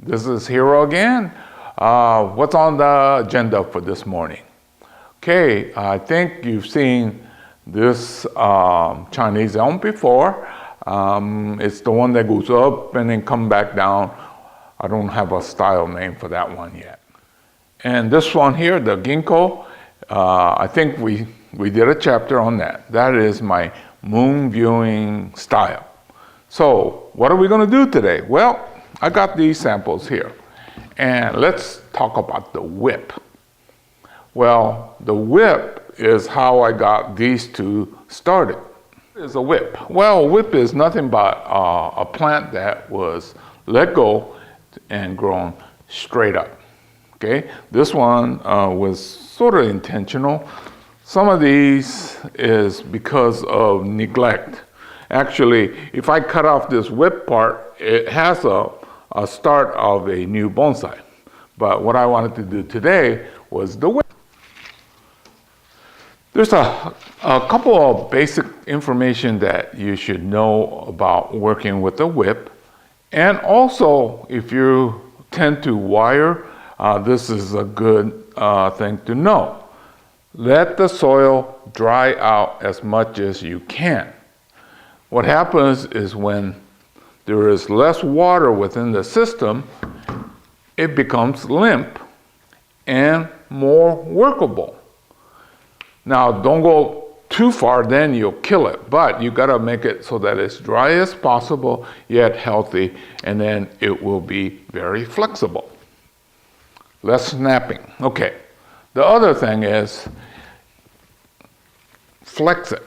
This is Hero again. What's on the agenda for this morning? Okay, I think you've seen this Chinese elm before. It's the one that goes up and then come back down. I don't have a style name for that one yet. And this one here, the ginkgo, I think we did a chapter on that. That is my moon viewing style. So what are we going to do today? Well, I got these samples here. And let's talk about the whip. Well, the whip is how I got these two started. What is a whip? Well, a whip is nothing but a plant that was let go and grown straight up. Okay, this one was sort of intentional. Some of these is because of neglect. Actually, if I cut off this whip part, it has a start of a new bonsai. But what I wanted to do today was the whip. There's a couple of basic information that you should know about working with the whip. And also, if you tend to wire, this is a good thing to know. Let the soil dry out as much as you can. What happens is when there is less water within the system, it becomes limp and more workable. Now, don't go too far, then you'll kill it. But you got to make it so that it's dry as possible, yet healthy, and then it will be very flexible. Less snapping. Okay. The other thing is flex it.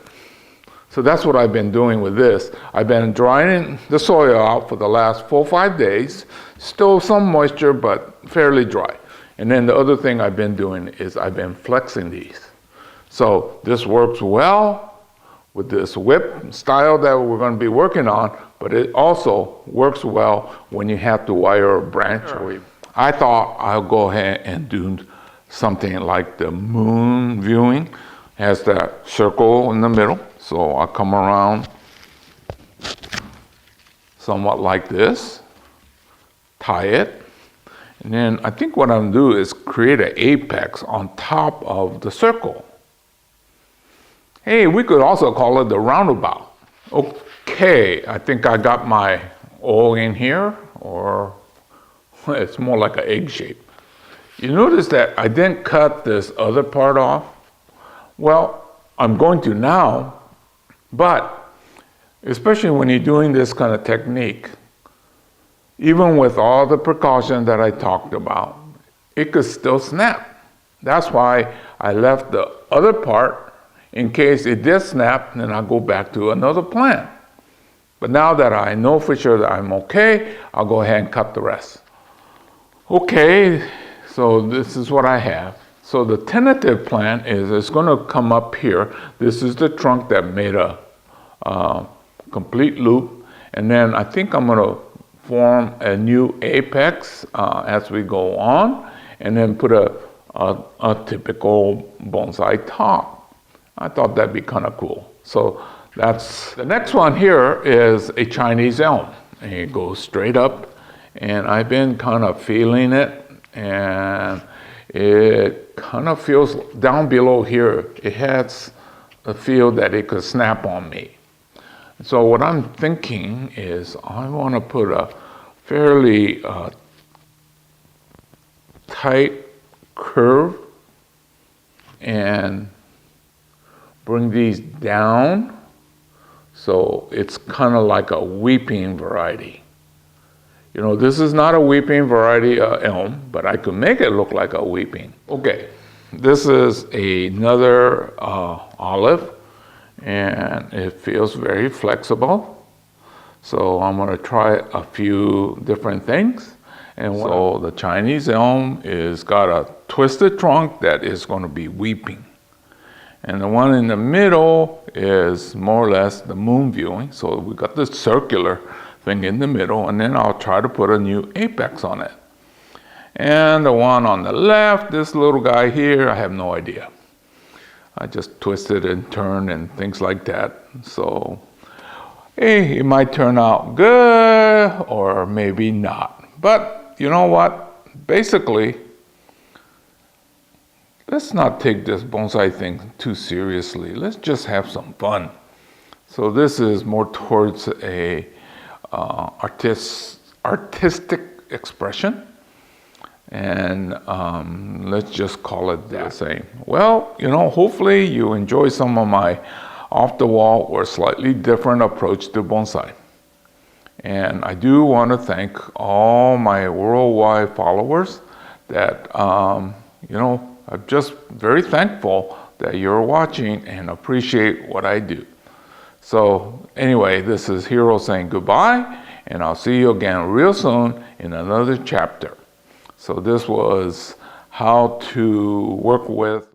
So that's what I've been doing with this. I've been drying the soil out for the last 4 or 5 days. Still some moisture, but fairly dry. And then the other thing I've been doing is I've been flexing these. So this works well with this whip style that we're going to be working on, but it also works well when you have to wire a branch. I thought I'll go ahead and do something like the moon viewing. It has that circle in the middle. So I'll come around somewhat like this, tie it, and then I think what I'm going to do is create an apex on top of the circle. Hey, we could also call it the roundabout. Okay, I think I got my O in here, or it's more like an egg shape. You notice that I didn't cut this other part off? Well, I'm going to now, but especially when you're doing this kind of technique, even with all the precautions that I talked about, it could still snap. That's why I left the other part in case it did snap, then I'll go back to another plant. But now that I know for sure that I'm okay, I'll go ahead and cut the rest. Okay, so this is what I have. So the tentative plan is it's going to come up here. This is the trunk that made a complete loop. And then I think I'm going to form a new apex as we go on, and then put a typical bonsai top. I thought that'd be kind of cool. So that's the next one here is a Chinese elm. And it goes straight up, and I've been kind of feeling it, and it kind of feels down below here. It has a feel that it could snap on me. So what I'm thinking is I want to put a fairly tight curve and bring these down so it's kind of like a weeping variety. You know, this is not a weeping variety elm, but I could make it look like a weeping. Okay, this is another olive, and it feels very flexible. So I'm going to try a few different things. And so the Chinese elm is got a twisted trunk that is going to be weeping. And the one in the middle is more or less the moon viewing. So we got this circular thing in the middle, and then I'll try to put a new apex on it. And the one on the left, this little guy here, I have no idea. I just twisted and turned and things like that. So, hey, it might turn out good or maybe not. But you know what? Basically, let's not take this bonsai thing too seriously. Let's just have some fun. So this is more towards a artistic expression. And let's just call it the same. Well, hopefully you enjoy some of my off-the-wall or slightly different approach to bonsai. And I do want to thank all my worldwide followers that, I'm just very thankful that you're watching and appreciate what I do. So anyway, this is Hiro saying goodbye, and I'll see you again real soon in another chapter. So this was how to work with